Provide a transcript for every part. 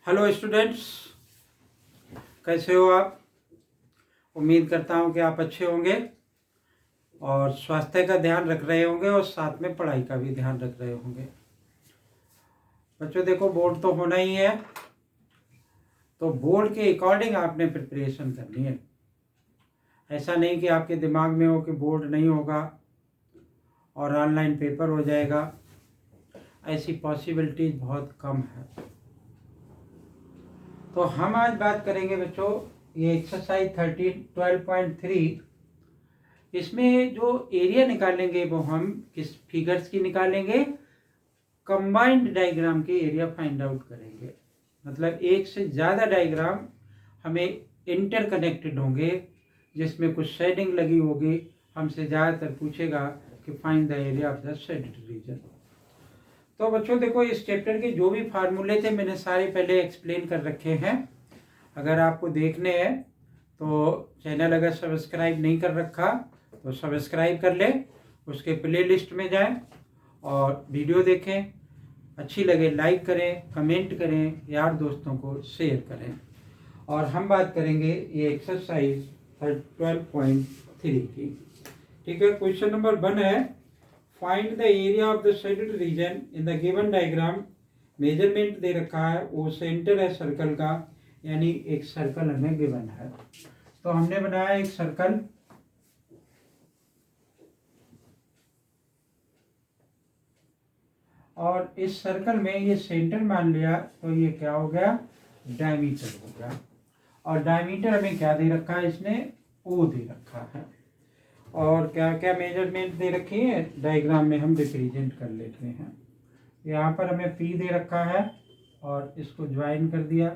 Hello students, कैसे हो आप। उम्मीद करता हूँ कि आप अच्छे होंगे और स्वास्थ्य का ध्यान रख रहे होंगे और साथ में पढ़ाई का भी ध्यान रख रहे होंगे। बच्चों देखो, बोर्ड तो होना ही है, तो बोर्ड के अकॉर्डिंग आपने प्रिपरेशन करनी है। ऐसा नहीं कि आपके दिमाग में हो कि बोर्ड नहीं होगा और ऑनलाइन पेपर हो जाएगा। ऐसी पॉसिबिलिटीज बहुत कम है। तो हम आज बात करेंगे बच्चों, ये एक्सरसाइज 12.3। इसमें जो एरिया निकालेंगे वो हम किस फिगर्स की निकालेंगे, कंबाइंड डायग्राम के एरिया फाइंड आउट करेंगे। मतलब एक से ज़्यादा डायग्राम हमें इंटरकनेक्टेड होंगे, जिसमें कुछ शेडिंग लगी होगी। हमसे ज़्यादातर पूछेगा कि find the area of the shaded reason. तो बच्चों देखो, इस चैप्टर के जो भी फार्मूले थे मैंने सारे पहले एक्सप्लेन कर रखे हैं। अगर आपको देखने हैं तो चैनल अगर सब्सक्राइब नहीं कर रखा तो सब्सक्राइब कर ले, उसके प्लेलिस्ट में जाएं और वीडियो देखें। अच्छी लगे लाइक करें, कमेंट करें, यार दोस्तों को शेयर करें। और हम बात करेंगे ये एक्सरसाइज 12.3 की। ठीक है, क्वेश्चन नंबर 1 है, find the area of the shaded region in the given diagram. Measurement दे रखा है, वो सेंटर है सर्कल का, यानी एक सर्कल हमें गिवन है। तो हमने बनाया एक सर्कल, और इस सर्कल में ये सेंटर मान लिया, तो ये क्या हो गया, डायमीटर हो गया। और डायमीटर हमें क्या दे रखा है, इसने ओ दे रखा है। और क्या क्या मेजरमेंट दे रखी है डायग्राम में हम रिप्रेजेंट कर लेते हैं। यहाँ पर हमें पी दे रखा है और इसको ज्वाइन कर दिया,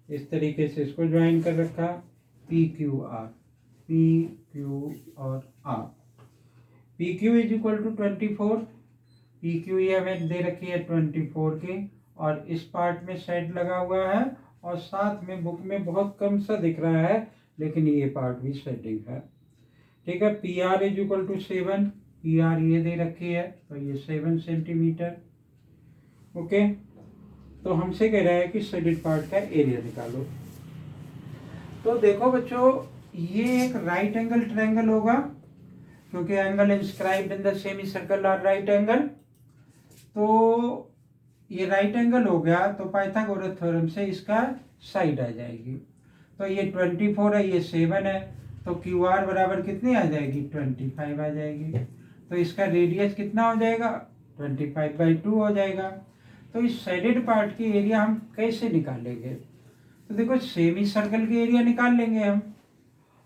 इस तरीके से इसको ज्वाइन कर रखा, P Q R, P Q और R. P Q is equal to 24। P Q ये हमें दे रखी है 24 की, और इस पार्ट में सेट लगा हुआ है, और साथ में बुक में बहुत कम सा दिख रहा है, लेकिन ये पार्ट भी सेटिंग है। ठीक है, P R is equal to 7। P R ये दे रखी है, तो ये 7 सेंटीमीटर। ओके, तो हमसे कह रहा है कि शेडेड पार्ट का एरिया निकालो। तो देखो बच्चों, ये एक राइट एंगल ट्रायंगल होगा, क्योंकि angle inscribed in the semi circle are right angle. तो ये राइट एंगल हो गया, तो पाइथागोरस थ्योरम से इसका साइड आ जाएगी। तो ये 24 है, ये 7 है, तो क्यू आर बराबर कितनी आ जाएगी, 25 आ जाएगी। तो इसका रेडियस कितना हो जाएगा, 25/2 हो जाएगा। तो इस शेडेड पार्ट की एरिया हम कैसे निकालेंगे, तो देखो सेमी सर्कल के एरिया निकाल लेंगे हम,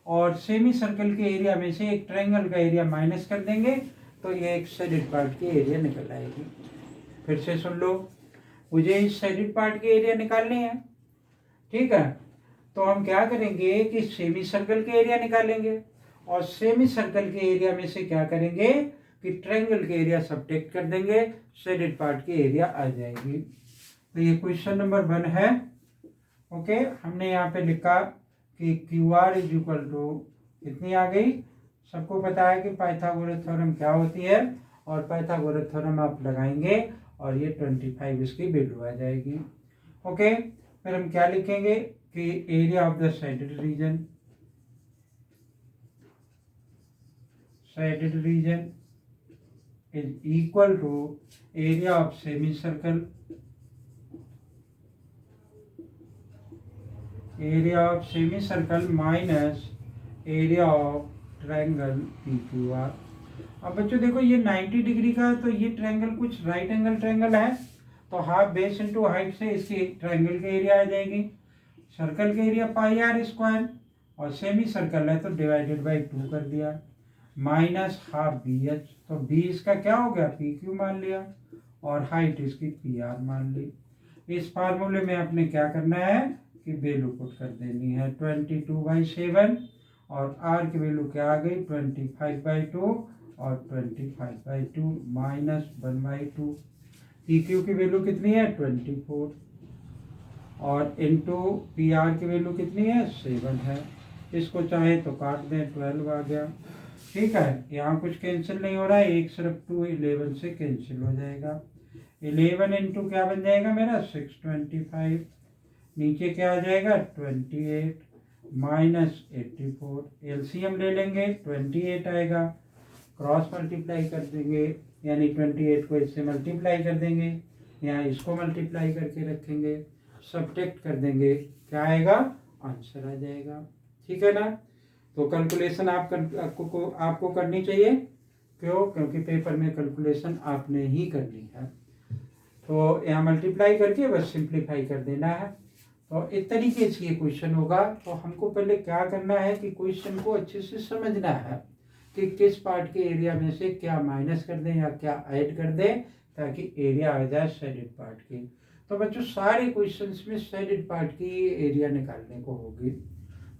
और सेमी सर्कल के एरिया में से एक ट्रायंगल का एरिया माइनस कर देंगे, तो ये एक शेडेड पार्ट की एरिया निकल आएगी। फिर से सुन लो, मुझे इस शेडेड पार्ट की एरिया निकालनी है। ठीक है, तो हम क्या करेंगे कि सेमी सर्कल के एरिया निकालेंगे, और सेमी सर्कल के एरिया में से क्या करेंगे कि ट्रायंगल के एरिया सब्ट्रैक्ट कर देंगे, शेडेड पार्ट की एरिया आ जाएगी। तो ये क्वेश्चन नंबर 1 है। ओके, हमने यहाँ पे लिखा कि Q R is equal to कितनी आ गई। सबको पता है कि पाइथागोरस थ्योरम क्या होती है, और पाइथागोरस थ्योरम आप लगाएंगे और ये 25 इसकी वैल्यू आ जाएगी। ओके, फिर हम क्या लिखेंगे कि area of the shaded region, shaded region is equal to area of semi circle, area of semi circle minus area of triangle P Q R. अब बच्चों देखो, ये 90 डिग्री का है, तो ये ट्रायंगल कुछ राइट एंगल ट्रायंगल है, तो हाफ बेस इंटू हाइट से इसकी ट्रायंगल की एरिया आ जाएगी। सर्कल के एरिया पाई आर स्क्वायर, और सेमी सर्कल है तो डिवाइडेड बाई 2 कर दिया, माइनस हाफ बी एच। तो बी इसका क्या हो गया, पी क्यू मान लिया, और हाइट इसकी पी आर मान ली। इस फार्मूले में आपने क्या करना है कि वैल्यू पुट कर देनी है, 22/7, और आर की वैल्यू क्या आ गई, 25/2, और 25/2 माइनस 1/2। पी क्यू की वैल्यू कितनी है, 24, और इंटू पी आर की वैल्यू कितनी है, 7 है। इसको चाहे तो काट दें, 12 आ गया। ठीक है, यहाँ कुछ कैंसिल नहीं हो रहा है, एक सिर्फ 2 11 से कैंसिल हो जाएगा। 11 इंटू क्या बन जाएगा मेरा 625, नीचे क्या आ जाएगा 28 माइनस 84, एलसीएम ले लेंगे 28 आएगा, क्रॉस मल्टीप्लाई कर देंगे यानी 28 को इससे मल्टीप्लाई कर देंगे, यहाँ इसको मल्टीप्लाई करके रखेंगे, सब्ट्रैक्ट कर देंगे, क्या आएगा आंसर आ जाएगा। ठीक है ना। तो कैलकुलेशन आपको करनी चाहिए, क्यों? क्योंकि पेपर में कैलकुलेशन आपने ही करनी है। तो यहाँ मल्टीप्लाई करके बस सिंप्लीफाई कर देना है। तो इस तरीके से ये क्वेश्चन होगा। तो हमको पहले क्या करना है कि क्वेश्चन को अच्छे से समझना है कि किस पार्ट के एरिया में से क्या माइनस कर दें या क्या ऐड कर दें ताकि एरिया आ जाए शेडेड पार्ट की। तो बच्चों सारे क्वेश्चंस में शेडेड पार्ट की एरिया निकालने को होगी।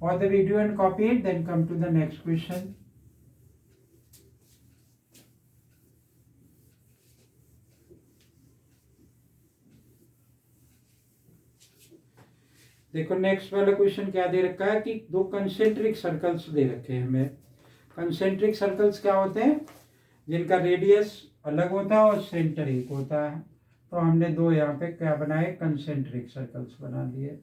और the video and copy it, then come to the next question. देखो नेक्स्ट वाला क्वेश्चन क्या दे रखा है कि दो कंसेंट्रिक सर्कल्स दे रखे हैं हमें। कंसेंट्रिक सर्कल्स क्या होते हैं? जिनका रेडियस अलग होता है और सेंटर एक होता है। तो हमने दो यहाँ पे क्या बनाए, कंसेंट्रिक सर्कल्स बना लिए।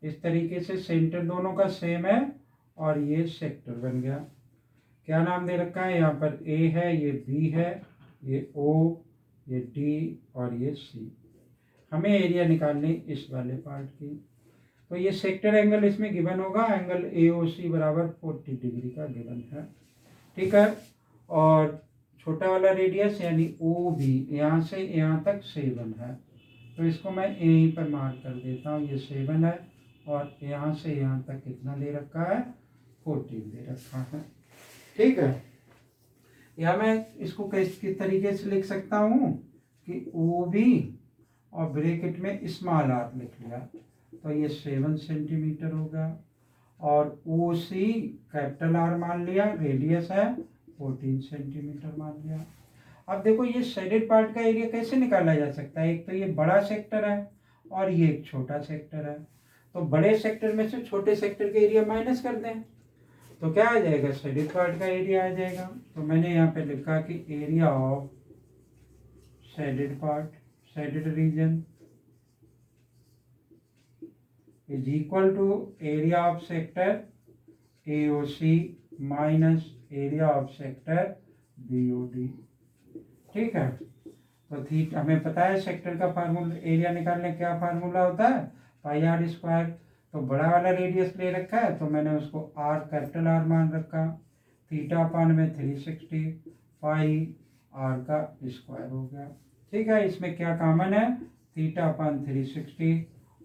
इस तरीके से सेंटर दोनों का सेम है और ये सेक्टर बन गया। क्या नाम दे रखा है? यहाँ पर ए है, ये बी है, ये ओ, ये डी और ये सी। हमें एरिया निकालनी इस वाले पार्ट की। तो ये सेक्टर एंगल इसमें गिवन होगा, एंगल AOC बराबर 40 डिग्री का गिवन है। ठीक है। और छोटा वाला रेडियस यानी OB यहाँ से यहाँ तक 7 है। तो इसको मैं यहीं पर मार्क कर देता हूँ, ये 7 है और यहाँ से यहाँ तक कितना दे रखा है, 14 दे रखा है। ठीक है। या मैं इसको किस तरीके से लिख सकता हूँ कि OB और ब्रैकेट में स्मॉल r लिख लिया, तो ये 7 सेंटीमीटर होगा। और OC कैपिटल R मान लिया, रेडियस है 14 सेंटीमीटर मान लिया। अब देखो ये शेडेड पार्ट का एरिया कैसे निकाला जा सकता है? एक तो ये बड़ा सेक्टर है और ये एक छोटा सेक्टर है। तो बड़े सेक्टर में से छोटे सेक्टर के एरिया माइनस कर दें तो क्या आ जाएगा, शेडेड पार्ट का एरिया आ जाएगा। तो मैंने यहाँ पे लिखा कि area of shaded part, shaded region is equal to area of sector AOC minus area of sector BOD। ठीक है। तो थीटा हमें पता है सेक्टर का फार्मूला, एरिया निकालने क्या फार्मूला होता है, पाई r स्क्वायर। तो बड़ा वाला रेडियस ले रखा है तो मैंने उसको R कैपिटल R मान रखा, थीटा अपान में 360 पाई r का स्क्वायर हो गया। ठीक है। इसमें क्या कॉमन है, थीटा अपान 360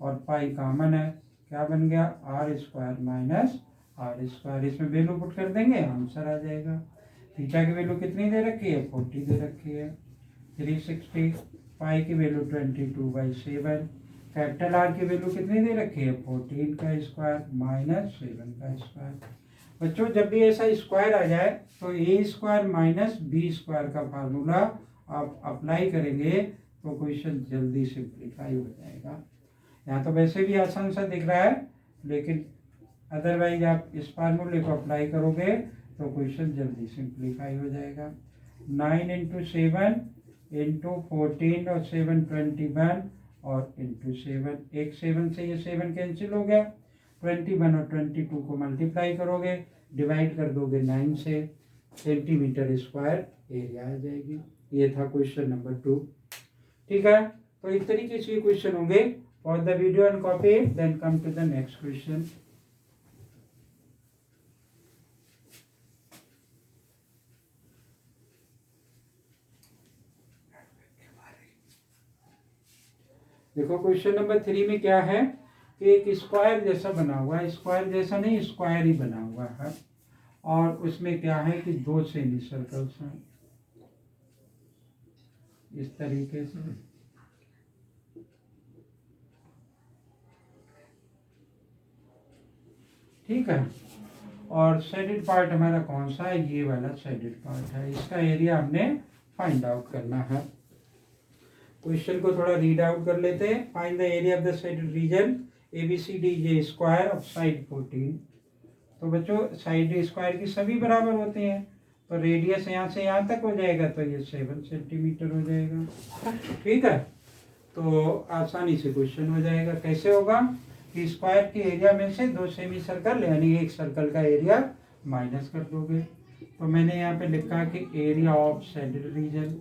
और पाई कॉमन है, क्या बन गया R square minus R square. इसमें वैल्यू पुट कर देंगे आंसर आ जाएगा। थीटा की वैल्यू कितनी दे रखी है, 40 दे रखी है, 360, पाई की वैल्यू 22/7, कैपिटल R की वैल्यू कितनी दे रखी है, 14 का स्क्वायर माइनस 7 का स्क्वायर। बच्चों जब भी ऐसा स्क्वायर आ जाए तो A square minus B square का फार्मूला आप अप्लाई करेंगे तो क्वेश्चन जल्दी सिंप्लीफाई हो जाएगा। यहाँ तो वैसे भी आसान सा दिख रहा है, लेकिन अदरवाइज आप इस फार्मूले को अप्लाई करोगे तो क्वेश्चन जल्दी सिंप्लीफाई हो जाएगा। 9 इंटू 7 इंटू 14 और 7 21 और इंटू 7, एक 7 से ये 7 कैंसिल हो गया, 21 और 22 को मल्टीप्लाई करोगे, डिवाइड कर दोगे 9 से, सेंटीमीटर स्क्वायर एरिया आ जाएगी। ये था क्वेश्चन नंबर 2। ठीक है। तो इस तरीके से ये क्वेश्चन होंगे। For the video and copy then come to the next question. देखो क्वेश्चन नंबर 3 में क्या है कि एक स्क्वायर जैसा बना हुआ है, स्क्वायर जैसा नहीं स्क्वायर ही बना हुआ है, और उसमें क्या है कि दो सेमी सर्कल्स हैं इस तरीके से। ठीक है। और शेडेड पार्ट हमारा कौन सा है, ये वाला शेडेड पार्ट है। इसका एरिया हमने फाइंड आउट करना है। क्वेश्चन को थोड़ा रीड आउट कर लेते हैं। Find the area of the shaded reason ABCD square of side 14। तो बच्चों साइड स्क्वायर की सभी बराबर होते हैं, तो रेडियस यहाँ से यहाँ तक हो जाएगा, तो ये 7 सेंटीमीटर हो जाएगा। ठीक है, तो आसानी से क्वेश्चन हो जाएगा। कैसे होगा कि स्क्वायर के एरिया में से 2 सेमी सर्कल यानी एक सर्कल का एरिया माइनस कर दोगे। तो मैंने यहाँ पे लिखा कि area of shaded region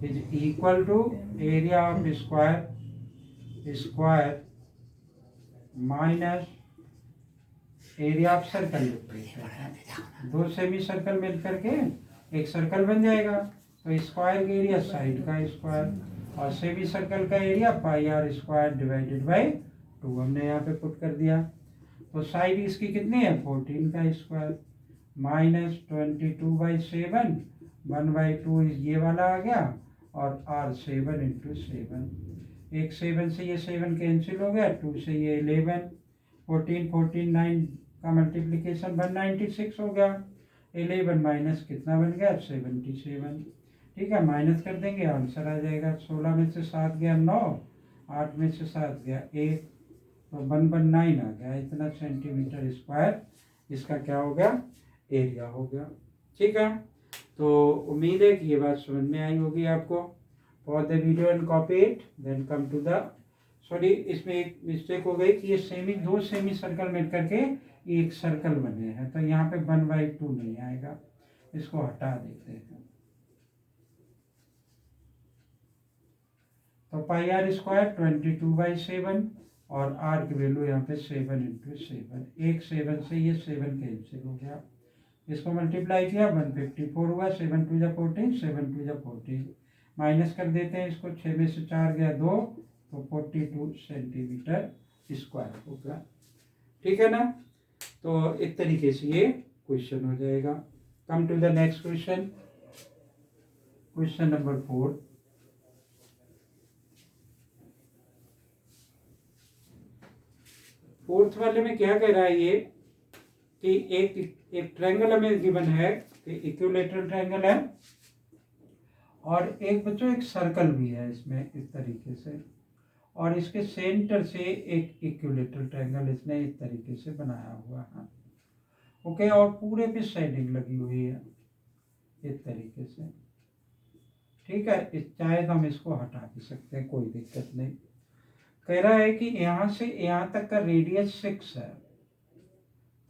is equal to area of square minus area of circle लिख देते हैं। 2 सेमी सर्कल मिल करके एक सर्कल बन जाएगा, तो स्क्वायर का एरिया साइड का स्क्वायर और सेमी सर्कल का area pi r square divided by 2 हमने यहाँ पे पुट कर दिया। तो साइड इसकी कितनी है 14 का स्क्वायर माइनस 22/7 1/2 ये वाला आ गया और आर 7 × 7 एक 7 से ये 7 कैंसिल हो गया, 2 से ये 11 14 9 का मल्टीप्लिकेशन 196 हो गया। 11 माइनस कितना बन गया 77। ठीक है, माइनस कर देंगे आंसर आ जाएगा। 16 में से 7 गया 9, 8 में से 7 गया 1, तो 119 आ गया। इतना सेंटीमीटर स्क्वायर इसका क्या हो गया एरिया हो गया। ठीक है, तो उम्मीद है कि ये बात समझ में आई होगी आपको। For the video and copy it then come to the sorry, इसमें एक मिस्टेक हो गई कि ये 2 सेमी सर्कल मिल करके एक सर्कल बने हैं, तो यहाँ पे 1/2 नहीं आएगा, इसको हटा देते हैं। तो पाई आर स्क्वायर 22/7 और आर की वैल्यू यहाँ पे 7 × 7 एक 7 से ये 7 कैंसिल हो गया, इसको मल्टीप्लाई किया 154 हुआ। 7 × 14 7 × 14 माइनस कर देते हैं इसको, 6 में से 4 गया 2, तो 42 सेंटीमीटर स्क्वायर होगा। ठीक है ना, तो इस तरीके से ये क्वेश्चन हो जाएगा। Come to the next question, question number 4। Fourth वाले में क्या कह रहा है ये कि एक ट्रायंगल हमें गिवन है कि इक्विलैटरल ट्रायंगल है और एक बच्चों एक सर्कल भी है इसमें इस तरीके से, और इसके सेंटर से एक इक्विलैटरल ट्रायंगल इसने इस तरीके से बनाया हुआ है। ओके, और पूरे पे शेडिंग लगी हुई है इस तरीके से। ठीक है, चाहे तो हम इसको हटा भी सकते हैं, कोई दिक्कत नहीं। कह रहा है कि यहाँ से यहाँ तक का रेडियस 6 है,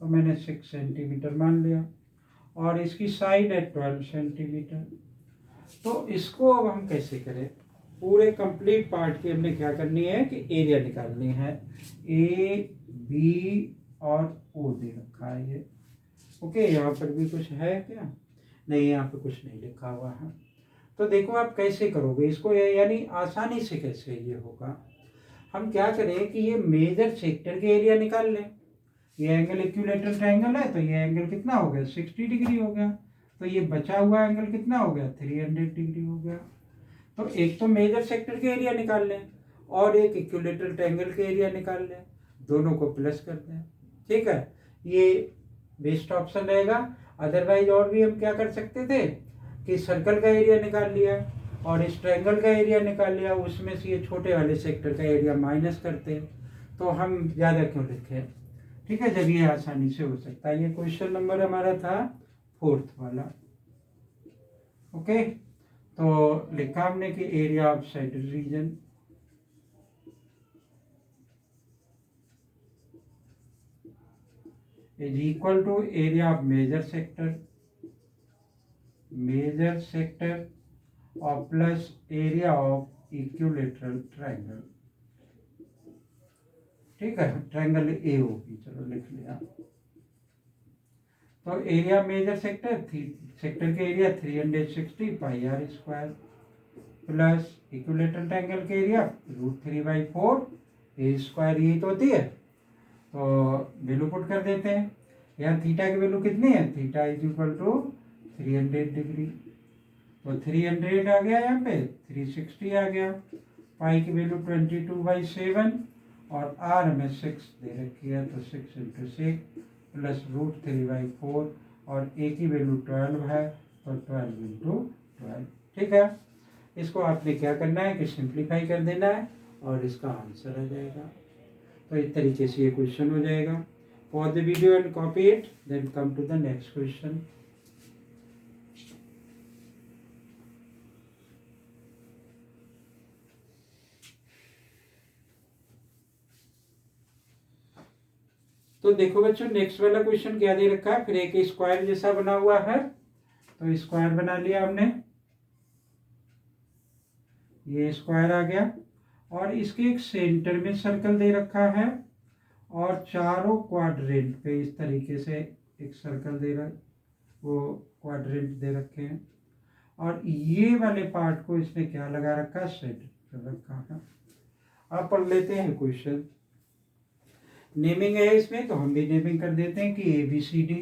तो मैंने 6 सेंटीमीटर मान लिया, और इसकी साइड है 12 सेंटीमीटर। तो इसको अब हम कैसे करें, पूरे कंप्लीट पार्ट की हमने क्या करनी है कि एरिया निकालनी है। ए बी और ओ दे रखा है ये। ओके, यहाँ पर भी कुछ है क्या, नहीं यहाँ पे कुछ नहीं लिखा हुआ है। तो देखो आप कैसे करोगे इसको, यानी आसानी से कैसे ये होगा। हम क्या करें कि ये मेजर सेक्टर के एरिया निकाल लें। ये एंगल इक्विलैटरल ट्रायंगल है, तो ये एंगल कितना हो गया 60 डिग्री हो गया, तो ये बचा हुआ एंगल कितना हो गया 300 डिग्री हो गया। तो एक तो मेजर सेक्टर के एरिया निकाल लें और एक इक्विलैटरल ट्रायंगल के एरिया निकाल लें, दोनों को प्लस कर दें। ठीक है, ये बेस्ट ऑप्शन रहेगा। अदरवाइज और भी हम क्या कर सकते थे कि सर्कल का एरिया निकाल लिया और इस ट्रायंगल का एरिया निकाल लिया, उसमें से ये छोटे वाले सेक्टर का एरिया माइनस करते, तो हम ज़्यादा क्यों लिखें। ठीक है, जब ये आसानी से हो सकता है। ये क्वेश्चन नंबर हमारा था 4th वाला। ओके, तो लिखा हमने कि area of shaded region is equal to area of major sector और plus area of equilateral triangle. ठीक है, ट्रायंगल ए होगी, चलो लिख लिया। तो एरिया मेजर सेक्टर के area 360 pi r square plus equilateral triangle के एरिया √3/4 ए स्क्वायर, यही तो होती है। तो वैल्यू पुट कर देते हैं। यहाँ थीटा की वैल्यू कितनी है, theta is equal to 300 degree, तो 300 आ गया, यहाँ पे 360 आ गया। पाई की वैल्यू 22/7 और आर में 6 दे रखी है, तो 6 × 6 प्लस √3/4 और ए की वैल्यू 12 है, तो 12 × 12। ठीक है, इसको आपने क्या करना है कि सिंप्लीफाई कर देना है और इसका आंसर आ जाएगा। तो तो इस तरीके से ये क्वेश्चन हो जाएगा। Pause the video and copy it, then come to the next question. तो देखो बच्चों, नेक्स्ट वाला क्वेश्चन क्या दे रखा है, फिर एक स्क्वायर जैसा बना हुआ है, तो स्क्वायर बना लिया हमने, ये स्क्वायर आ गया, और इसके एक सेंटर में सर्कल दे रखा है, और चारों क्वाड्रेंट पे इस तरीके से एक सर्कल दे रहा है, वो क्वाड्रेंट दे रखे हैं, और ये वाले पार्ट को इसने क्या लगा रखा है, सेट कर रखा है। अब पढ़ लेते हैं क्वेश्चन। नेमिंग है इसमें, तो हम भी नेमिंग कर देते हैं कि ABCD,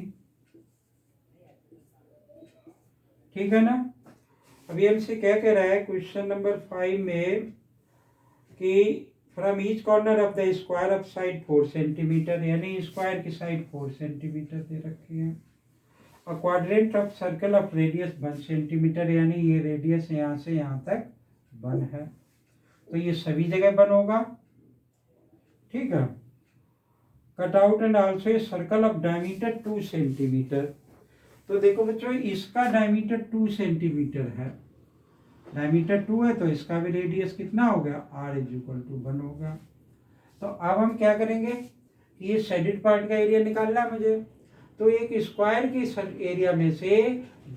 ठीक है ना। अभी हमसे क्या कह रहा है क्वेश्चन नंबर 5 में कि from each corner of the square of side 4 centimetre, यानी स्क्वायर की साइड 4 सेंटीमीटर दे रखी है, और quadrant of circle of radius 1 centimetre, यानी ये रेडियस यहाँ से यहाँ तक 1 है, तो ये सभी जगह 1 होगा, ठीक है। Cut out and also a circle of diameter 2 centimetre. तो देखो बच्चों, इसका डायमीटर 2 सेंटीमीटर है, डायमीटर 2 है, तो इसका भी रेडियस कितना हो गया, R = 1 होगा। तो अब हम क्या करेंगे, ये शेडेड पार्ट का एरिया निकालना है मुझे, तो एक स्क्वायर के एरिया में से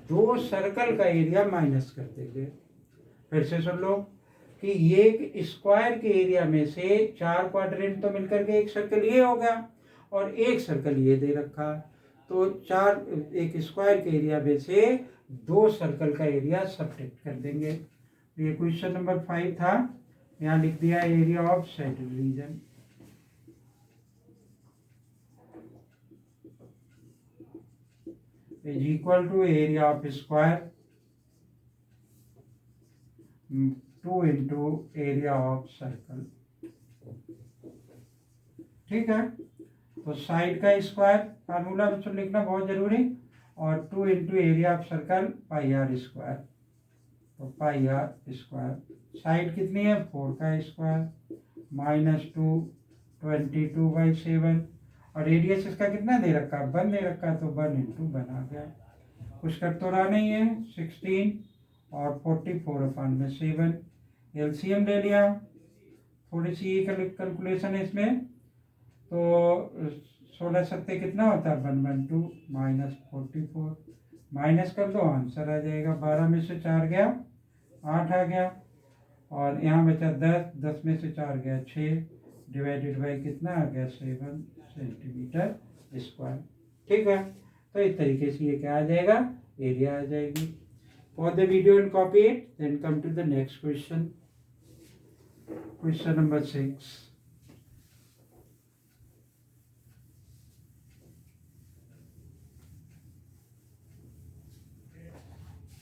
2 सर्कल का एरिया माइनस कर देंगे। फिर से सुन लो कि ये एक स्क्वायर के एरिया में से 4 क्वाड्रेंट तो मिलकर के एक सर्कल ये हो गया, और एक सर्कल ये दे रखा है, तो एक स्क्वायर के एरिया में से 2 सर्कल का एरिया सब्ट्रैक्ट कर देंगे। ये क्वेश्चन नंबर 5 था, यहाँ लिख दिया area of shaded region. Is equal to area of square 2 into area of circle, ठीक है। तो साइड का स्क्वायर फार्मूला बच्चों लिखना बहुत जरूरी, और 2 into area of circle πr square, तो πr स्क्वायर, साइड कितनी है 4 का स्क्वायर -2 22/7, और रेडियस इसका कितना दे रखा है, 1 दे रखा है, तो 1 इंटू 1 आ गया, कुछ कर तो रहा नहीं है, 16 और 44/7, LCM ले लिया, थोड़ी सी कैलकुलेशन है इसमें, तो 16 सत्ते कितना होता है, 112 -44, माइनस कर दो, आंसर आ जाएगा, 12 में से 4 गया 8 आ गया, और यहाँ बचा 10, 10 में से 4 गया 6, डिवाइडेड बाई कितना आ गया, 7 सेंटीमीटर स्क्वायर, ठीक है। तो इस तरीके से ये क्या आ जाएगा, एरिया आ जाएगी। For the video and copy it, then come to the next question, question number 6।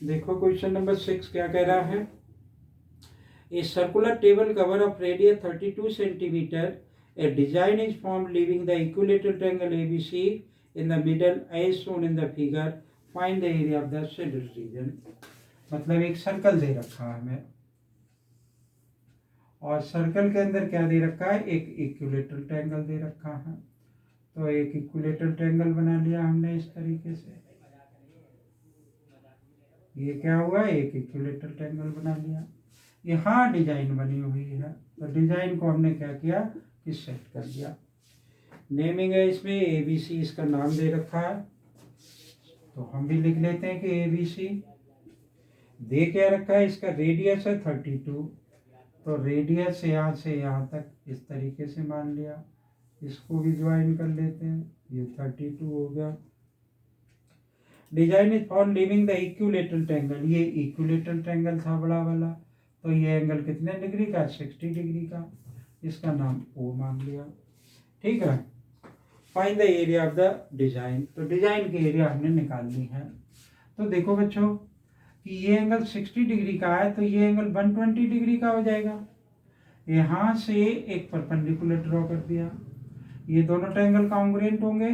देखो क्वेश्चन नंबर 6 क्या कह रहा है, a circular table cover of radius 32 centimetre, a design is form leaving the equilateral triangle ABC in the middle as shown in the figure, find the area of the shaded region. मतलब एक circle दे रखा है हमें, और circle के अंदर क्या दे रखा है, एक इक्विलेटरल ट्रायंगल दे रखा है, तो एक इक्विलेटरल ट्रायंगल बना लिया हमने इस तरीके से, ये क्या हुआ, एक इक्विलेटरल ट्रायंगल बना लिया, यहाँ डिजाइन बनी हुई है, तो डिजाइन को हमने क्या किया कि सेट कर दिया। नेमिंग है इसमें ABC, इसका नाम दे रखा है, तो हम भी लिख लेते हैं कि ABC। दे क्या रखा है, इसका रेडियस है 32, तो रेडियस यहाँ से यहाँ तक इस तरीके से मान लिया, इसको भी ज्वाइन कर लेते हैं, ये 32 हो गया। Design is for leaving the equilateral triangle, ये इक्विलेटरल ट्रायंगल था बड़ा वाला, तो ये एंगल कितने डिग्री का, 60 डिग्री का, इसका नाम O मान लिया, ठीक है। Find the area of the design, तो डिजाइन की एरिया हमने निकालनी है। तो देखो बच्चों कि ये एंगल 60 डिग्री का है, तो ये एंगल 120 डिग्री का हो जाएगा, यहाँ से एक परपेंडिकुलर ड्रॉ कर दिया, ये दोनों ट्रायंगल कॉन्ग्रुएंट होंगे,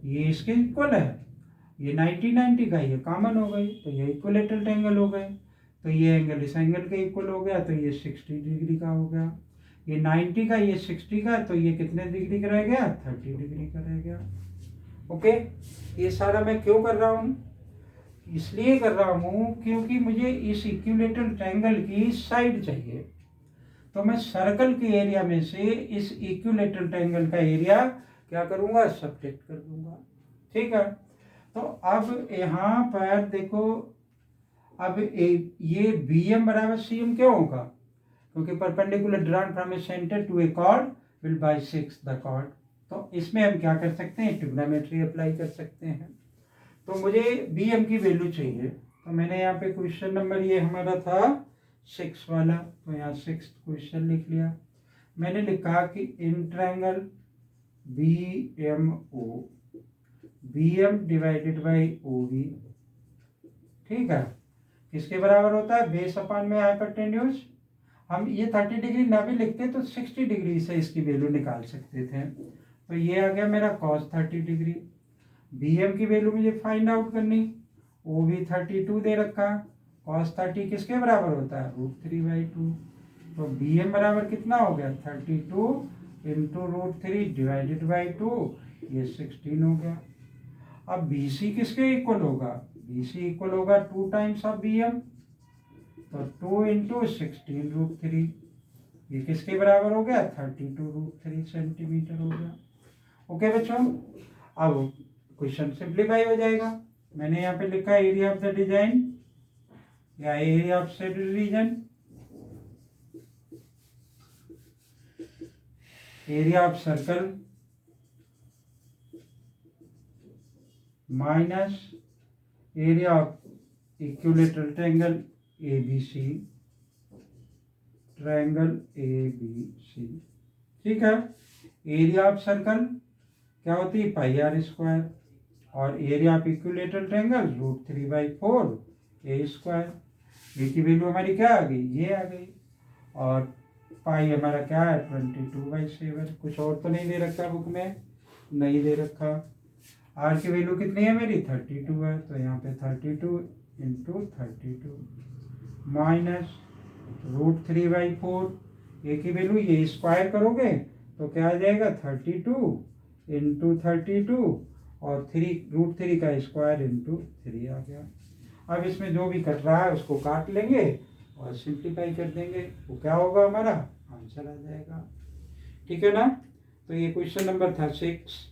ये इसके इक्वल है, ये 90 का ये कॉमन हो गई, तो ये इक्विलेटरल ट्रायंगल हो गए, तो ये एंगल इस एंगल के इक्वल हो गया, तो ये 60 डिग्री का हो गया। ये 90 का, ये 60 का, तो ये कितने डिग्री का रह गया? 30 डिग्री का रह गया। ओके, ये सारा मैं क्यों कर रहा हूँ? इसलिए कर रहा हूँ क्योंकि मुझे इस इक्विलेटरल ट्रायंगल की साइड चाहिए। तो मैं सर्कल के एरिया में से इस इक्विलेटरल ट्रायंगल का एरिया क्या करूँगा? सब्ट्रैक्ट कर दूंगा। ठीक है, तो अब यहाँ पर देखो, अब ये बी एम बराबर सी एम क्यों होगा? क्योंकि perpendicular drawn from a centre to a chord will bisect the chord. तो इसमें हम क्या कर सकते हैं? ट्रिग्नोमेट्री अप्लाई कर सकते हैं। तो मुझे बी एम की वैल्यू चाहिए, तो मैंने यहाँ पे क्वेश्चन नंबर ये हमारा था 6 वाला, तो यहाँ 6 क्वेश्चन लिख लिया। मैंने लिखा कि in triangle B M O, B M divided by O B, ठीक है, किसके बराबर होता है? बेस अपान में हाइपोटेन्यूज। हम ये 30 डिग्री ना भी लिखते तो 60 डिग्री से इसकी वैल्यू निकाल सकते थे। तो ये आ गया मेरा cos 30 डिग्री। बी एम की वैल्यू मुझे फाइंड आउट करनी, वो भी 32 दे रखा। cos 30 किसके बराबर होता है? √3/2। तो बी एम बराबर कितना हो गया? 32 इंटू √3 डिवाइडेड बाई 2, ये 16 हो गया। अब बी सी किसके इक्वल होगा? बी सी इक्वल होगा 2 टाइम्स ऑफ बी एम, तो 2 इंटू 16 √3, ये किसके बराबर हो गया? 32 √3 सेंटीमीटर हो गया। ओके बच्चों, अब क्वेश्चन सिंप्लीफाई हो जाएगा। मैंने यहाँ पे लिखा एरिया ऑफ द डिजाइन या area of shaded region, area of circle minus area of equilateral triangle A B C, triangle A B C. ठीक है, एरिया ऑफ सर्कल क्या होती है? πr², और area of equilateral triangle √3/4 a²। ए की value हमारी क्या आ गई? ये आ गई। और पाई हमारा क्या है? 22/7। कुछ और तो नहीं दे रखा बुक में? नहीं दे रखा। आर की वैल्यू कितनी है मेरी? 32 है, तो यहाँ पे 32 इंटू 32 माइनस √3/4। ए की वैल्यू ये स्क्वायर करोगे तो क्या आ जाएगा? 32 इंटू 32 और √3 का स्क्वायर इंटू 3 आ गया। अब इसमें जो भी कट रहा है उसको काट लेंगे और सिंप्लीफाई कर देंगे, वो क्या होगा? हमारा आंसर आ जाएगा। ठीक है ना? तो ये क्वेश्चन नंबर था 6।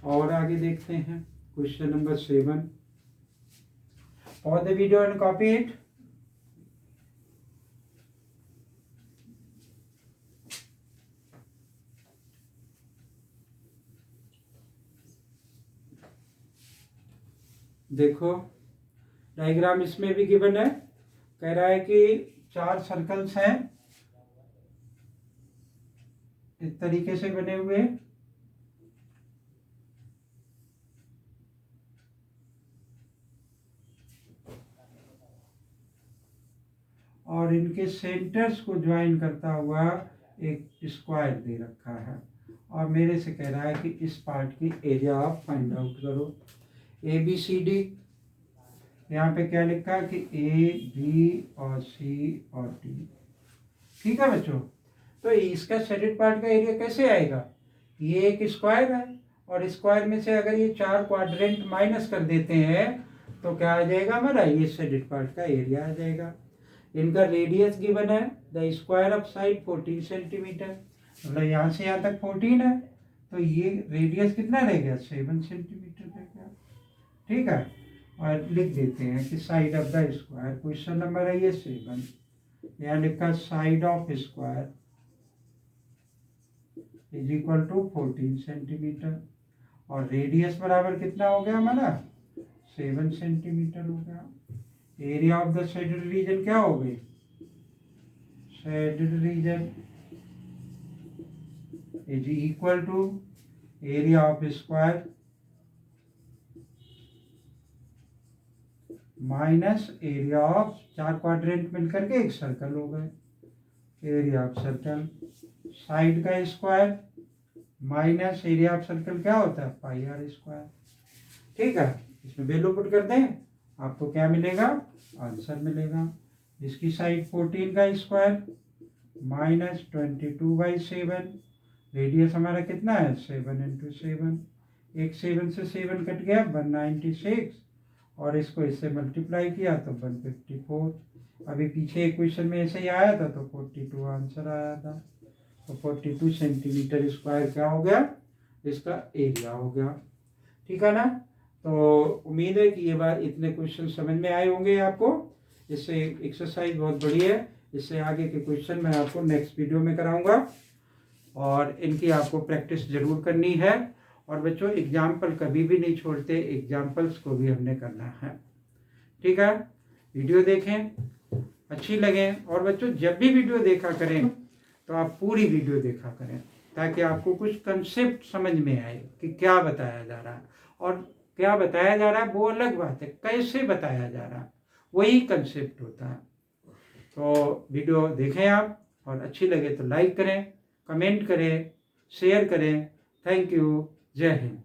और आगे देखते हैं question number 7। Pause the video and copy it. देखो डायग्राम इसमें भी गिवन है। कह रहा है कि 4 सर्कल्स हैं इस तरीके से बने हुए, और इनके सेंटर्स को ज्वाइन करता हुआ एक स्क्वायर दे रखा है, और मेरे से कह रहा है कि इस पार्ट की एरिया आप फाइंड आउट करो। ए बी सी डी, यहाँ पे क्या लिखा है कि ए बी और सी और डी। ठीक है बच्चों, तो इसका शेडेड पार्ट का एरिया कैसे आएगा? ये एक स्क्वायर है, और स्क्वायर में से अगर ये 4 क्वाड्रेंट माइनस कर देते हैं तो क्या आ जाएगा हमारा? ये शेडेड पार्ट का एरिया आ जाएगा। इनका रेडियस गिवन है, the square of side 14 centimetre, मतलब यहाँ से यहाँ तक 14 है, तो ये रेडियस कितना रह गया? 7 सेंटीमीटर रह गया। ठीक है, और लिख देते हैं कि side of the square, question number है ये 7, यहाँ लिखा side of square is equal to 14 centimetre, और रेडियस बराबर कितना हो गया हमारा? 7 सेंटीमीटर हो गया। Area of the shaded region क्या हो गई? Shaded region is equal to area of square minus area of 4 quadrant मिलकर के एक सर्कल हो गए, एरिया ऑफ सर्कल, साइड का square minus area of circle क्या होता है? πr²। ठीक है, इसमें वैल्यू पुट कर दें, आपको क्या मिलेगा? आंसर मिलेगा। इसकी साइड 14 का स्क्वायर माइनस 22/7। रेडियस हमारा कितना है 7 इंटू 7। एक 7 से 7 कट गया 196 और इसको इससे मल्टीप्लाई किया तो 154। अभी पीछे एक क्वेश्चन में ऐसे ही आया था तो 42 आंसर आया था। तो 42 सेंटीमीटर स्क्वायर क्या हो गया, इसका एरिया हो गया। ठीक है ना। तो उम्मीद है कि ये बात इतने क्वेश्चन समझ में आए होंगे आपको। इससे एक्सरसाइज बहुत बड़ी है। इससे आगे के क्वेश्चन मैं आपको नेक्स्ट वीडियो में कराऊंगा और इनकी आपको प्रैक्टिस जरूर करनी है। और बच्चों एग्जाम्पल कभी भी नहीं छोड़ते, एग्जाम्पल्स को भी हमने करना है। ठीक है, वीडियो देखें, अच्छी लगे। और बच्चों जब भी वीडियो देखा करें तो आप पूरी वीडियो देखा करें ताकि आपको कुछ कंसेप्ट समझ में आए कि क्या बताया जा रहा है। और क्या बताया जा रहा है वो अलग बात है, कैसे बताया जा रहा है वही कंसेप्ट होता है। तो वीडियो देखें आप, और अच्छी लगे तो लाइक करें, कमेंट करें, शेयर करें। Thank you. जय हिंद।